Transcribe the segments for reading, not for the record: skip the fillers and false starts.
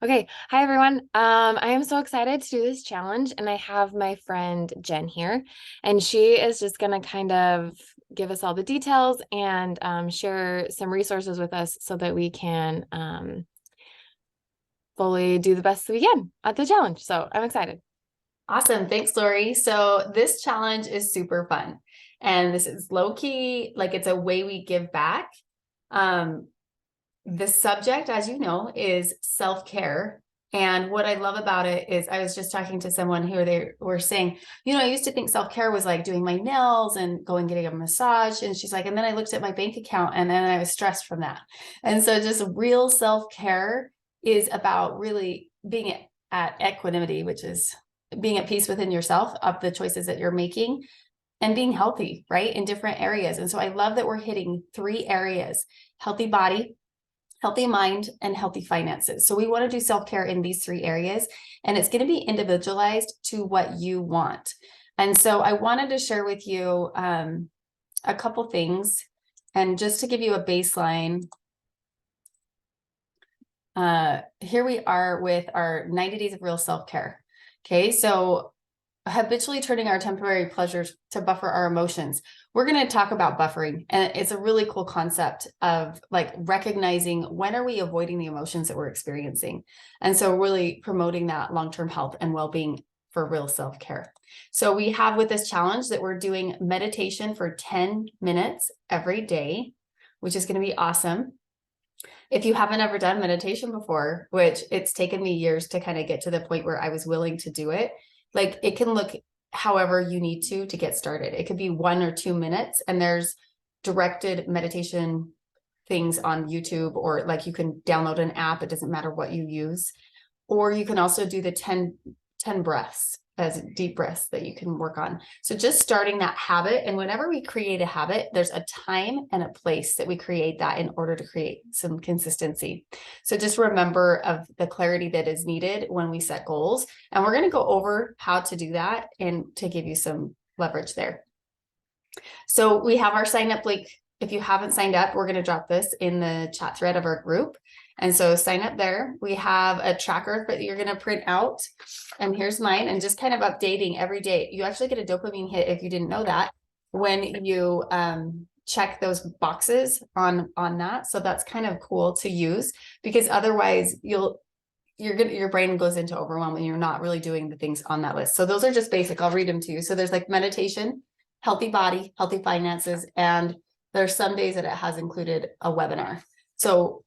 Okay, hi everyone. I am so excited to do this challenge, and I have my friend Jen here, and she is just gonna kind of give us all the details and share some resources with us so that we can fully do the best we can at the challenge. So I'm excited. Awesome. Thanks, Lori. So this challenge is super fun. And this is low key, like it's a way we give back. Um, the subject, as you know, is self-care. And what I love about it is I was just talking to someone who they were saying, I used to think self-care was like doing my nails and going getting a massage. And she's like, and then I looked at my bank account and then I was stressed from that. And so just real self-care is about really being at equanimity, which is being at peace within yourself of the choices that you're making and being healthy, right? In different areas. And so I love that we're hitting three areas: healthy body, healthy mind, and healthy finances. So we want to do self-care in these three areas, and it's going to be individualized to what you want. And so I wanted to share with you a couple things. And just to give you a baseline, here we are with our 90 days of real self-care. Okay, so habitually turning our temporary pleasures to buffer our emotions. We're going to talk about buffering, and it's a really cool concept of like recognizing when are we avoiding the emotions that we're experiencing. And so really promoting that long-term health and well-being for real self-care. So we have with this challenge that we're doing meditation for 10 minutes every day, which is going to be awesome. If you haven't ever done meditation before, which it's taken me years to kind of get to the point where I was willing to do it, like it can look however you need to get started. It could be 1 or 2 minutes, and there's directed meditation things on YouTube, or like you can download an app. It doesn't matter what you use. Or you can also do the 10 breaths as deep breaths that you can work on. So just starting that habit. And whenever we create a habit, there's a time and a place that we create that in order to create some consistency. So just remember of the clarity that is needed when we set goals. And we're going to go over how to do that and to give you some leverage there. So we have our sign up link. If you haven't signed up, we're going to drop this in the chat thread of our group. And so sign up there. We have a tracker that you're going to print out. And here's mine, and just kind of updating every day. You actually get a dopamine hit, if you didn't know that, when you check those boxes on that. So that's kind of cool to use, because otherwise your brain goes into overwhelm and you're not really doing the things on that list. So those are just basic. I'll read them to you. So there's like meditation, healthy body, healthy finances, and there's some days that it has included a webinar. So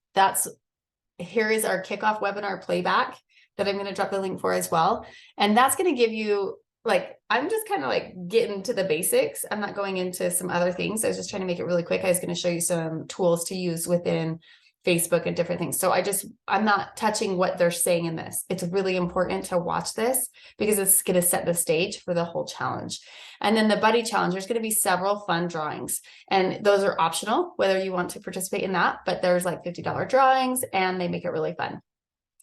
here is our kickoff webinar playback that I'm going to drop the link for as well. And that's going to give you, like, I'm just kind of like getting to the basics. I'm not going into some other things. I was just trying to make it really quick. I was going to show you some tools to use within Facebook and different things. So I'm not touching what they're saying in this. It's really important to watch this because it's going to set the stage for the whole challenge. And then the buddy challenge, there's going to be several fun drawings, and those are optional, whether you want to participate in that, but there's like $50 drawings and they make it really fun.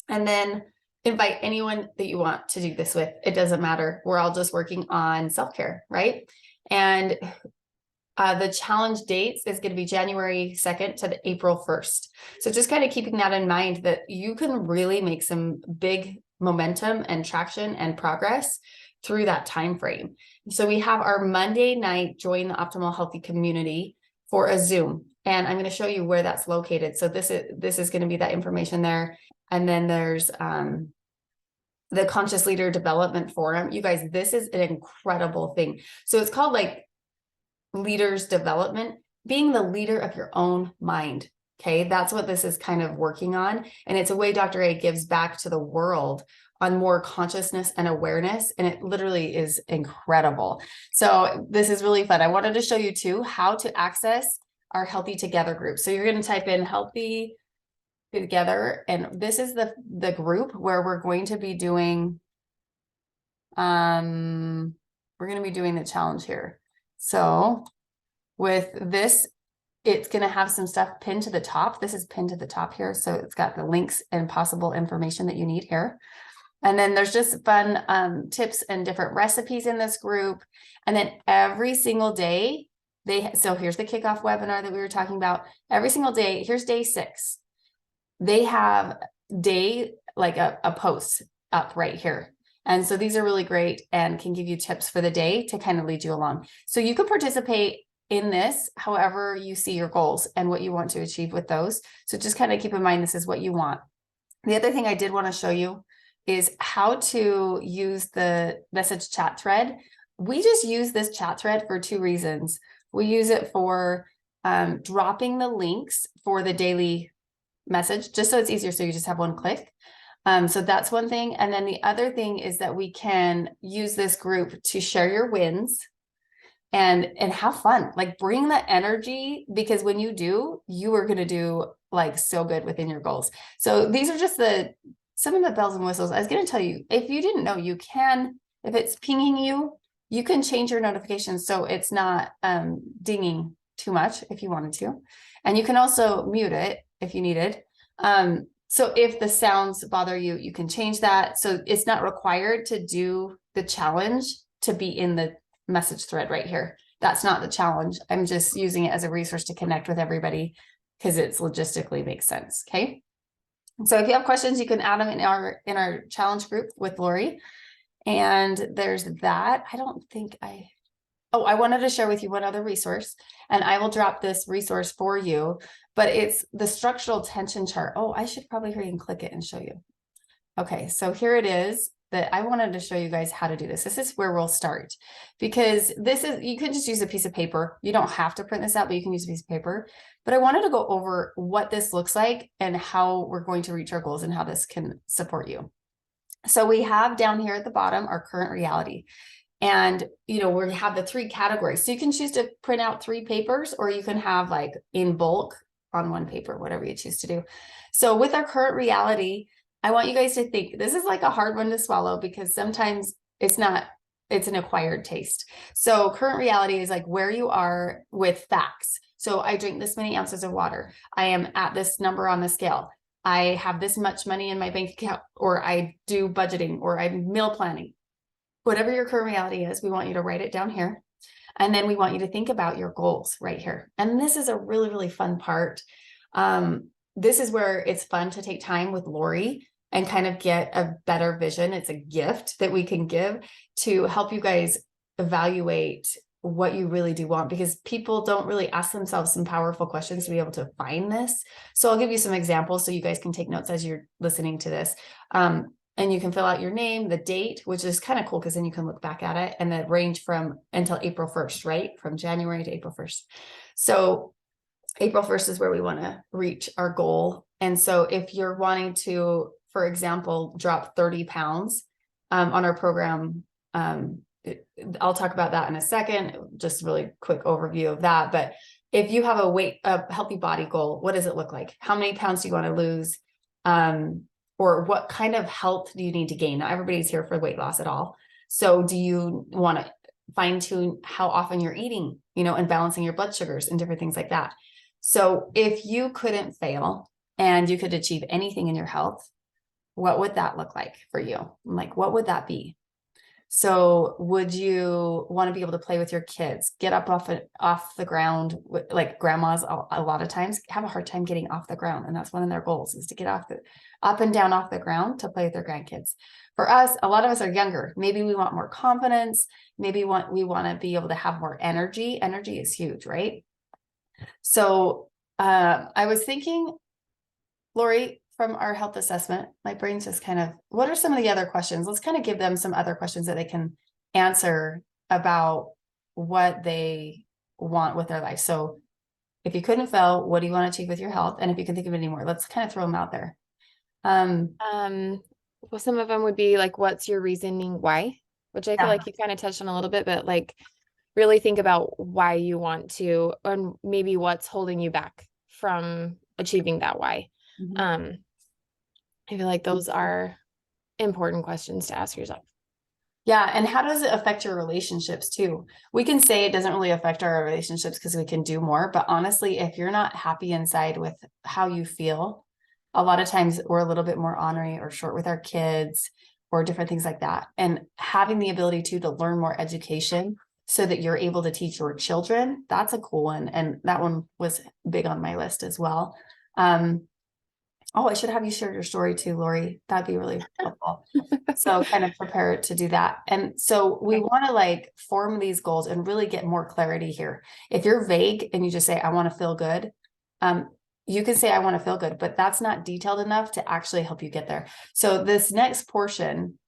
And then invite anyone that you want to do this with. It doesn't matter. We're all just working on self-care, right? And the challenge dates is going to be January 2nd to the April 1st. So just kind of keeping that in mind, that you can really make some big momentum and traction and progress through that time frame. So we have our Monday night Join the Optimal Healthy Community for a Zoom, and I'm going to show you where that's located. So this is going to be that information there. And then there's the Conscious Leader Development Forum. You guys, this is an incredible thing. So it's called like leaders development, being the leader of your own mind. Okay, that's what this is kind of working on. And it's a way Dr. A gives back to the world on more consciousness and awareness. And it literally is incredible. So this is really fun. I wanted to show you too how to access our Healthy Together group. So you're going to type in Healthy Together, and this is the group where we're going to be doing the challenge here. So with this, it's going to have some stuff pinned to the top. This is pinned to the top here. So it's got the links and possible information that you need here. And then there's just fun tips and different recipes in this group. And then every single day, so here's the kickoff webinar that we were talking about. Every single day, here's day 6. They have day like a post up right here. And so these are really great and can give you tips for the day to kind of lead you along. So you can participate in this however you see your goals and what you want to achieve with those. So just kind of keep in mind, this is what you want. The other thing I did want to show you is how to use the message chat thread. We just use this chat thread for two reasons. We use it for dropping the links for the daily message, just so it's easier. So you just have one click. So that's one thing. And then the other thing is that we can use this group to share your wins and have fun, like bring the energy, because when you do, you are going to do like so good within your goals. So these are just some of the bells and whistles. I was going to tell you, if you didn't know, you can, if it's pinging you, you can change your notifications so it's not dinging too much if you wanted to. And you can also mute it if you needed. So if the sounds bother you, you can change that. So it's not required to do the challenge to be in the message thread right here. That's not the challenge. I'm just using it as a resource to connect with everybody because it's logistically makes sense. Okay. So if you have questions, you can add them in our challenge group with Lori. And there's that. I wanted to share with you one other resource, and I will drop this resource for you, but it's the structural tension chart. Oh, I should probably hurry and click it and show you. Okay, so here it is that I wanted to show you guys how to do this. This is where we'll start, because you can just use a piece of paper. You don't have to print this out, but you can use a piece of paper. But I wanted to go over what this looks like and how we're going to reach our goals and how this can support you. So we have down here at the bottom our current reality. And, we have the 3 categories. So you can choose to print out 3 papers, or you can have like in bulk on one paper, whatever you choose to do. So with our current reality, I want you guys to think, this is like a hard one to swallow because sometimes it's an acquired taste. So current reality is like where you are with facts. So I drink this many ounces of water. I am at this number on the scale. I have this much money in my bank account, or I do budgeting, or I'm meal planning. Whatever your current reality is, we want you to write it down here. And then we want you to think about your goals right here. And this is a really, really fun part. This is where it's fun to take time with Lori and kind of get a better vision. It's a gift that we can give to help you guys evaluate what you really do want, because people don't really ask themselves some powerful questions to be able to find this. So I'll give you some examples so you guys can take notes as you're listening to this. And you can fill out your name, the date, which is kind of cool because then you can look back at it, and the range from until April 1st, right? From January to April 1st. So April 1st is where we want to reach our goal. And so if you're wanting to, for example, drop 30 pounds on our program, I'll talk about that in a second, just a really quick overview of that. But if you have a healthy body goal, what does it look like? How many pounds do you want to lose? Or what kind of health do you need to gain? Not everybody's here for weight loss at all. So do you want to fine tune how often you're eating, and balancing your blood sugars and different things like that? So if you couldn't fail and you could achieve anything in your health, what would that look like for you? Like, what would that be? So would you want to be able to play with your kids, get up off the ground? Like grandmas, a lot of times have a hard time getting off the ground. And that's one of their goals, is to get up and down off the ground to play with their grandkids. For us, a lot of us are younger. Maybe we want more confidence. Maybe we want to be able to have more energy. Energy is huge, right? So I was thinking, Lori, from our health assessment, my brain's just what are some of the other questions? Let's kind of give them some other questions that they can answer about what they want with their life. So if you couldn't fail, what do you want to achieve with your health? And if you can think of any more, let's kind of throw them out there. Well, some of them would be like, what's your reasoning why? Which I feel like you kind of touched on a little bit, but like really think about why you want to, and maybe what's holding you back from achieving that why. Mm-hmm. I feel like those are important questions to ask yourself. Yeah. And how does it affect your relationships too? We can say it doesn't really affect our relationships because we can do more, but honestly, if you're not happy inside with how you feel, a lot of times we're a little bit more ornery or short with our kids or different things like that. And having the ability to learn more education so that you're able to teach your children, that's a cool one. And that one was big on my list as well. Oh, I should have you share your story too, Lori. That'd be really helpful. So kind of prepare to do that. And so we want to like form these goals and really get more clarity here. If you're vague and you just say, I want to feel good, you can say, I want to feel good, but that's not detailed enough to actually help you get there. So this next portion,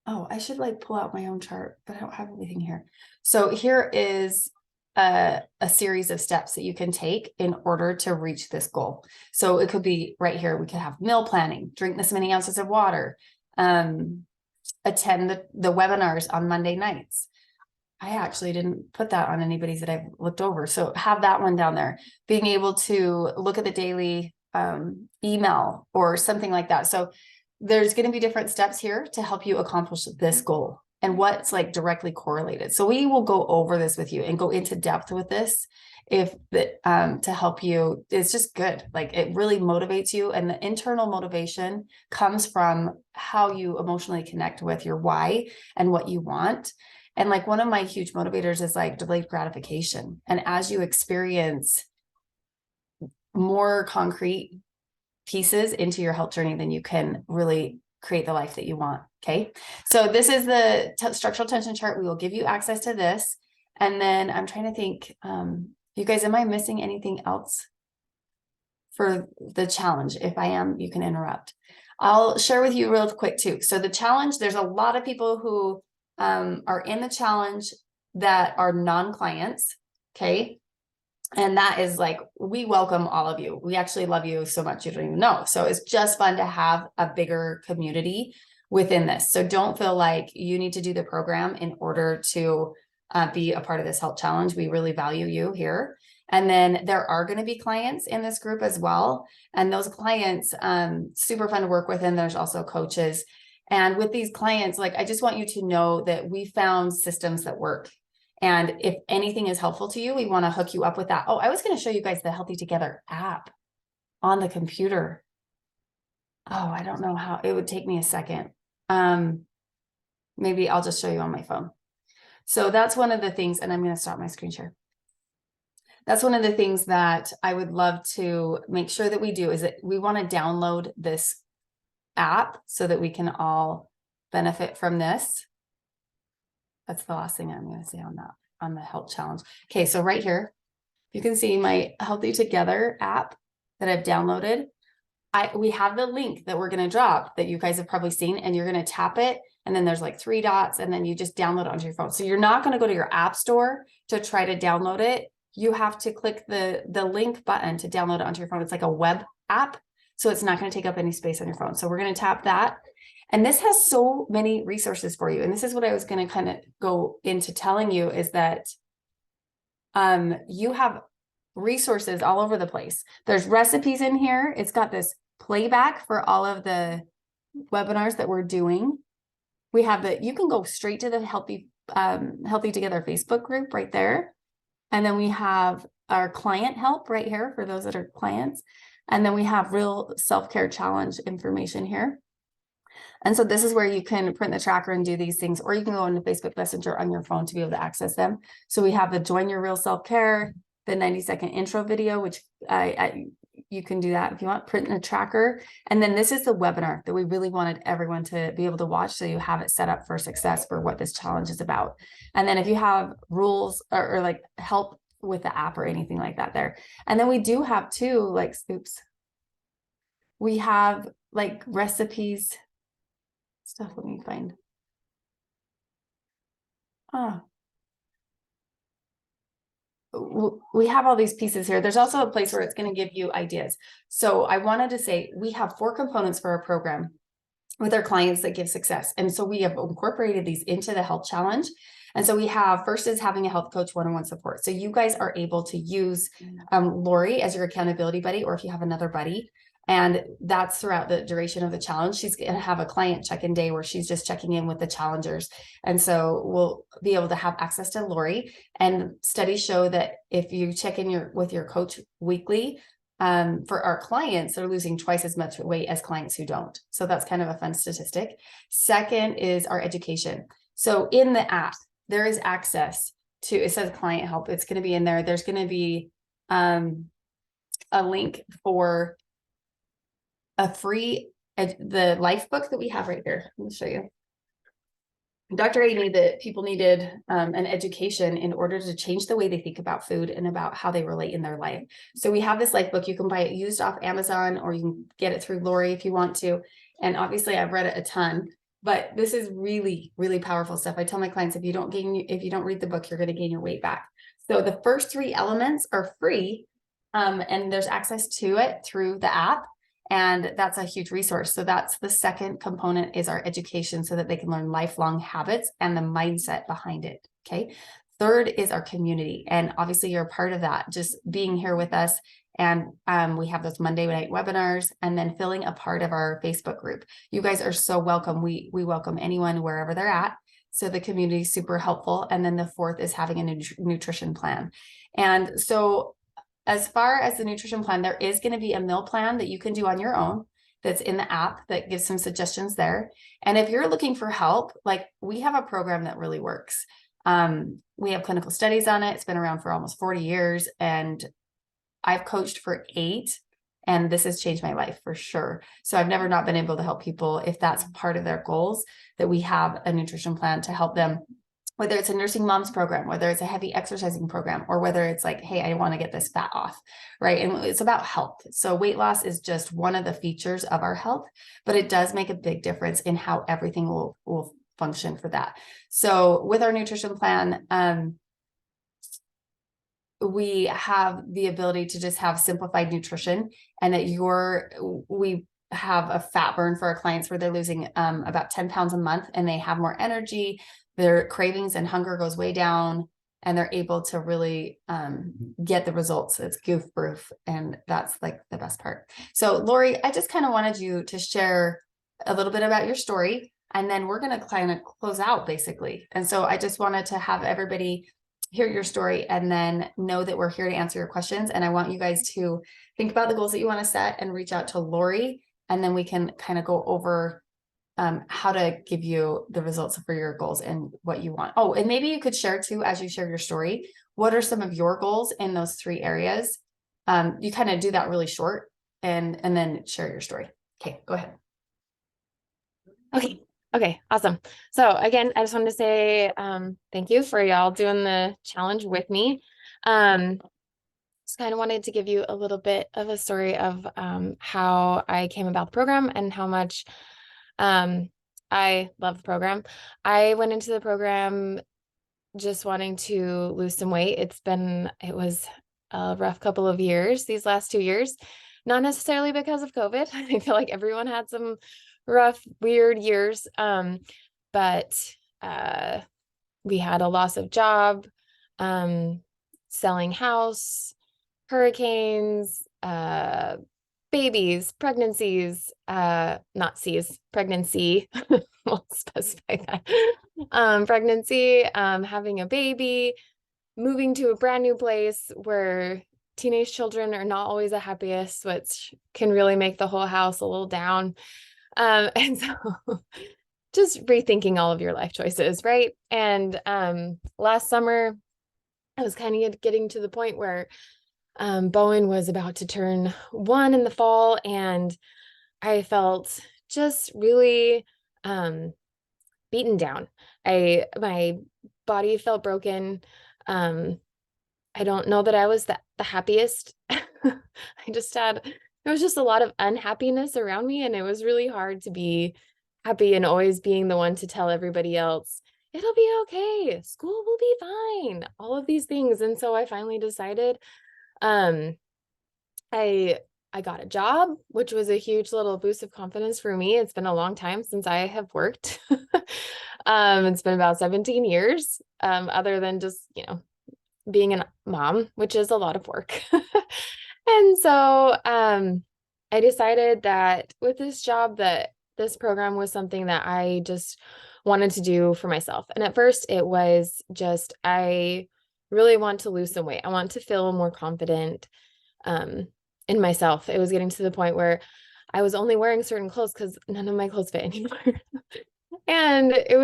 oh, I should like pull out my own chart, but I don't have everything here. So here is a series of steps that you can take in order to reach this goal. So it could be right here. We could have meal planning, drink this many ounces of water, attend the webinars on Monday nights. I actually didn't put that on anybody's that I've looked over. So have that one down there, being able to look at the daily email or something like that. So there's going to be different steps here to help you accomplish this goal and what's like directly correlated. So we will go over this with you and go into depth with this if to help you. It's just good. Like it really motivates you. And the internal motivation comes from how you emotionally connect with your why and what you want. And like one of my huge motivators is like delayed gratification. And as you experience more concrete pieces into your health journey, then you can really create the life that you want. Okay. So this is the structural tension chart. We will give you access to this. And then I'm trying to think, you guys, am I missing anything else for the challenge? If I am, you can interrupt. I'll share with you real quick too. So the challenge, there's a lot of people who are in the challenge that are non-clients. Okay. And that is like, we welcome all of you. We actually love you so much you don't even know. So it's just fun to have a bigger community within this. So don't feel like you need to do the program in order to be a part of this health challenge. We really value you here. And then there are going to be clients in this group as well. And those clients, super fun to work with. And there's also coaches. And with these clients, like, I just want you to know that we found systems that work. And if anything is helpful to you, we want to hook you up with that. Oh, I was going to show you guys the Healthy Together app on the computer. Oh, I don't know how. It would take me a second. Maybe I'll just show you on my phone. So that's one of the things, and I'm going to stop my screen share. That's one of the things that I would love to make sure that we do is that we want to download this app so that we can all benefit from this. That's the last thing I'm going to say on that, on the health challenge. Okay, so right here, you can see my Healthy Together app that I've downloaded. We have the link that we're going to drop that you guys have probably seen, and you're going to tap it. And then there's like 3 dots, and then you just download it onto your phone. So you're not going to go to your app store to try to download it. You have to click the link button to download it onto your phone. It's like a web app. So it's not going to take up any space on your phone. So we're going to tap that. And this has so many resources for you. And this is what I was going to kind of go into telling you is that you have resources all over the place. There's recipes in here. It's got this playback for all of the webinars that we're doing. We have you can go straight to the Healthy Together Facebook group right there. And then we have our client help right here for those that are clients. And then we have real self-care challenge information here. And so this is where you can print the tracker and do these things, or you can go into Facebook Messenger on your phone to be able to access them. So we have the Join Your Real Self-Care, the 90-second intro video, which you can do that if you want, print a tracker. And then this is the webinar that we really wanted everyone to be able to watch, so you have it set up for success for what this challenge is about. And then if you have rules or like help with the app or anything like that there. And then we do have too, like, oops, we have like recipes stuff. Let me find. We have all these pieces here. There's also a place where it's going to give you ideas. So I wanted to say we have 4 components for our program with our clients that give success. And so we have incorporated these into the health challenge. And so we have, first is having a health coach one-on-one support. So you guys are able to use Lori as your accountability buddy, or if you have another buddy. And that's throughout the duration of the challenge. She's going to have a client check-in day where she's just checking in with the challengers. And so we'll be able to have access to Lori. And studies show that if you check in with your coach weekly, for our clients, they're losing twice as much weight as clients who don't. So that's kind of a fun statistic. Second is our education. So in the app, there is access to, it says client help. It's going to be in there. There's going to be a link for a free, the life book that we have right here. Let me show you. Dr. A knew that people needed an education in order to change the way they think about food and about how they relate in their life. So we have this life book. You can buy it used off Amazon, or you can get it through Lori if you want to. And obviously I've read it a ton, but this is really, really powerful stuff. I tell my clients, if you don't read the book, you're going to gain your weight back. So the first 3 elements are free, and there's access to it through the app. And that's a huge resource. So that's the second component, is our education, so that they can learn lifelong habits and the mindset behind it. Okay. Third is our community. And obviously you're a part of that, just being here with us. And we have those Monday night webinars, and then filling a part of our Facebook group. You guys are so welcome. We welcome anyone wherever they're at. So the community is super helpful. And then the fourth is having a nutrition plan. And so as far as the nutrition plan, there is going to be a meal plan that you can do on your own that's in the app that gives some suggestions there. And if you're looking for help, like, we have a program that really works. We have clinical studies on it. It's been around for almost 40 years, and I've coached for 8, and this has changed my life for sure. So I've never not been able to help people, if that's part of their goals, that we have a nutrition plan to help them, whether it's a nursing moms program, whether it's a heavy exercising program, or whether it's like, hey, I want to get this fat off, right? And it's about health. So weight loss is just one of the features of our health, but it does make a big difference in how everything will function for that. So with our nutrition plan, we have the ability to just have simplified nutrition, and that we have a fat burn for our clients where they're losing about 10 pounds a month, and they have more energy, their cravings and hunger goes way down, and they're able to really get the results. It's goof proof, and that's like the best part. So Lori, I just kind of wanted you to share a little bit about your story, and then we're going to kind of close out basically. And so I just wanted to have everybody hear your story, and then know that we're here to answer your questions. And I want you guys to think about the goals that you want to set and reach out to Lori, and then we can kind of go over how to give you the results for your goals and what you want. Oh, and maybe you could share too, as you share your story, what are some of your goals in those 3 areas? You kind of do that really short, and then share your story. Okay, go ahead. Okay, awesome. So again, I just wanted to say thank you for y'all doing the challenge with me. Just kind of wanted to give you a little bit of a story of how I came about the program and how much I love the program. I went into the program just wanting to lose some weight. It was a rough couple of years, these last 2 years, not necessarily because of COVID. I feel like everyone had some rough, weird years. But we had a loss of job, selling house, hurricanes, babies, pregnancies, not C's, pregnancy, we'll specify that. Pregnancy, having a baby, moving to a brand new place where teenage children are not always the happiest, which can really make the whole house a little down. And so just rethinking all of your life choices, right? And last summer, I was kind of getting to the point where Bowen was about to turn 1 in the fall, and I felt just really beaten down. My body felt broken. I don't know that I was the happiest. There was just a lot of unhappiness around me, and it was really hard to be happy and always being the one to tell everybody else, it'll be okay, school will be fine, all of these things. And so I finally decided, I got a job, which was a huge little boost of confidence for me. It's been a long time since I have worked. It's been about 17 years, other than just, being a mom, which is a lot of work. And so I decided that with this job, that this program was something that I just wanted to do for myself. And at first it was just, I really want to lose some weight. I want to feel more confident in myself. It was getting to the point where I was only wearing certain clothes because none of my clothes fit anymore. And I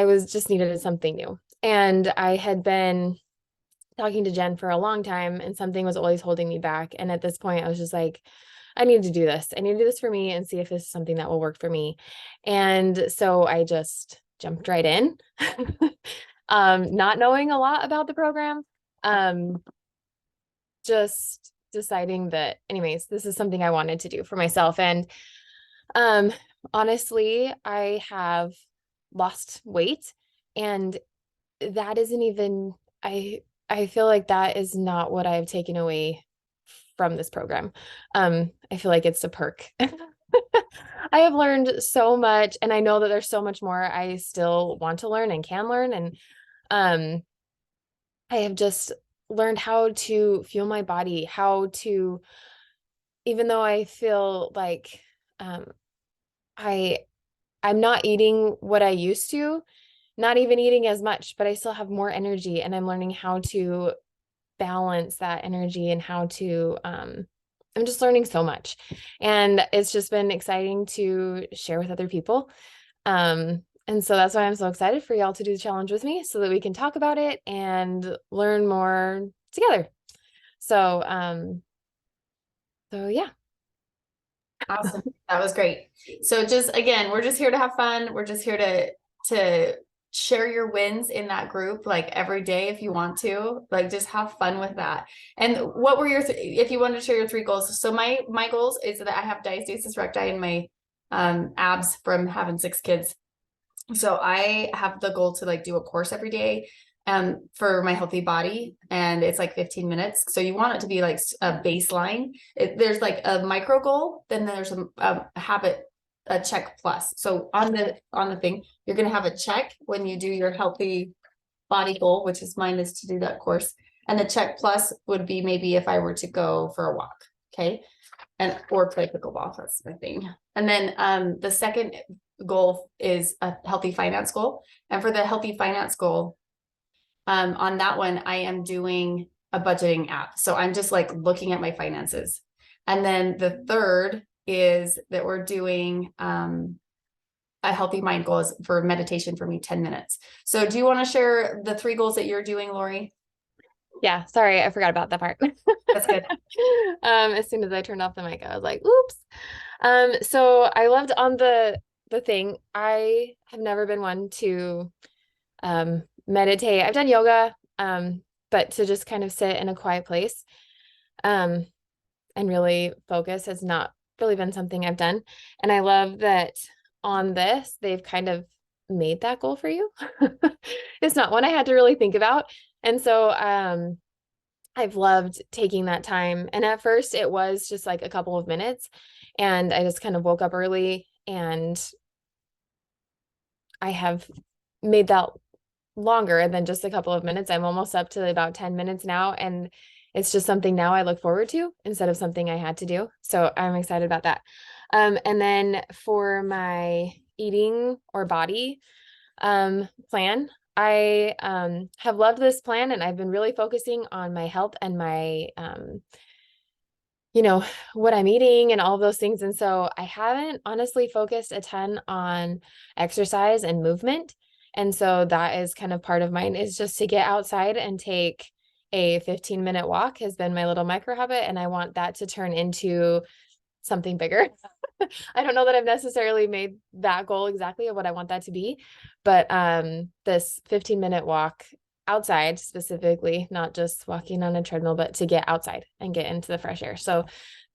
was just needed something new. And I had been talking to Jen for a long time, and something was always holding me back. And at this point, I was just like, I need to do this. I need to do this for me and see if this is something that will work for me. And so I just jumped right in, not knowing a lot about the program. Just deciding that anyways, this is something I wanted to do for myself. And um, honestly, I have lost weight, and that isn't even, I feel like that is not what I've taken away from this program. I feel like it's a perk. I have learned so much, and I know that there's so much more I still want to learn and can learn. And um, I have just learned how to feel my body, how to, even though I feel like um, I I'm not eating what I used to, not even eating as much, but I still have more energy, and I'm learning how to balance that energy and how to I'm just learning so much. And it's just been exciting to share with other people. And so that's why I'm so excited for y'all to do the challenge with me so that we can talk about it and learn more together. So yeah. Awesome. That was great. So just again, we're just here to have fun. We're just here to share your wins in that group like every day if you want to. Like just have fun with that. And what were your if you wanted to share your 3 goals? So my goals is that I have diastasis recti in my abs from having 6 kids. So I have the goal to like do a course every day for my healthy body, and it's like 15 minutes. So you want it to be like a baseline. There's like a micro goal, then there's a habit, a check plus. So on the thing, you're going to have a check when you do your healthy body goal, which is mine is to do that course. And the check plus would be maybe if I were to go for a walk. Okay. And or play pickleball. That's my thing. And then the second goal is a healthy finance goal. And for the healthy finance goal, on that one, I am doing a budgeting app. So I'm just like looking at my finances. And then the third is that we're doing a healthy mind goal is for meditation for me 10 minutes. So do you want to share the 3 goals that you're doing, Lori? Yeah, sorry, I forgot about that part. That's good. As soon as I turned off the mic, I was like, oops. So I loved on the thing. I have never been one to meditate. I've done yoga, but to just kind of sit in a quiet place um and really focus has not really been something I've done. And I love that on this, they've kind of made that goal for you. It's not one I had to really think about. And so I've loved taking that time. And at first it was just like a couple of minutes, and I just kind of woke up early, and I have made that longer than just a couple of minutes. I'm almost up to about 10 minutes now, and it's just something now I look forward to instead of something I had to do. So I'm excited about that. And then for my eating or body plan, I have loved this plan, and I've been really focusing on my health and my what I'm eating and all of those things. And so I haven't honestly focused a ton on exercise and movement. And so that is kind of part of mine, is just to get outside and take a 15-minute walk has been my little micro habit. And I want that to turn into something bigger. I don't know that I've necessarily made that goal exactly of what I want that to be, but this 15-minute walk outside specifically, not just walking on a treadmill, but to get outside and get into the fresh air. So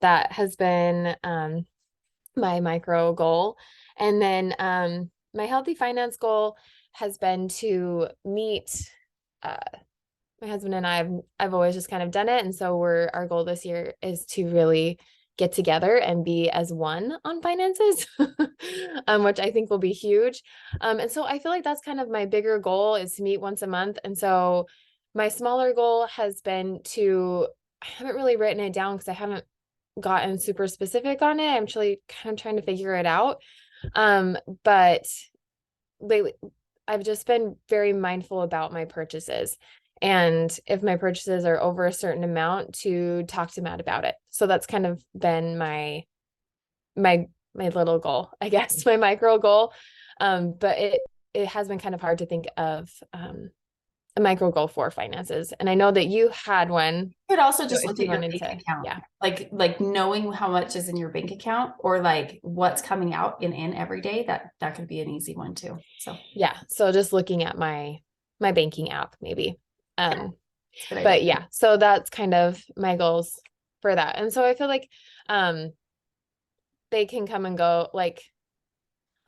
that has been my micro goal. And then my healthy finance goal has been to meet my husband and I've always just kind of done it. And so our goal this year is to really get together and be as one on finances, which I think will be huge. And so I feel like that's kind of my bigger goal, is to meet once a month. And so my smaller goal has been I haven't really written it down because I haven't gotten super specific on it. I'm actually kind of trying to figure it out. But lately I've just been very mindful about my purchases. And if my purchases are over a certain amount, to talk to Matt about it. So that's kind of been my little goal, I guess, my micro goal. But it has been kind of hard to think of a micro goal for finances. And I know that you had one. You could also So just if look you at your wanted bank to, account, yeah. like knowing how much is in your bank account or like what's coming out and in every day. That could be an easy one too. So Yeah. So just looking at my banking app maybe. it's a good idea. But yeah, so that's kind of my goals for that. And so I feel like they can come and go like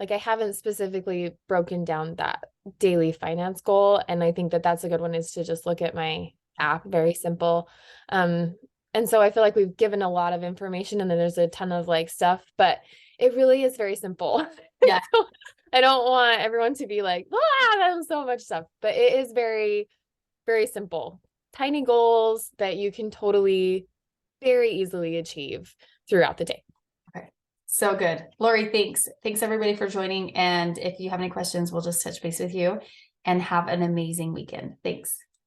I haven't specifically broken down that daily finance goal. And I think that that's a good one, is to just look at my app, very simple. And so I feel like we've given a lot of information and then there's a ton of like stuff, but it really is very simple. Yeah. So I don't want everyone to be like, ah, that's so much stuff, but it is very, very simple. Tiny goals that you can totally very easily achieve throughout the day. Okay. So good. Lori, thanks. Thanks everybody for joining. And if you have any questions, we'll just touch base with you and have an amazing weekend. Thanks.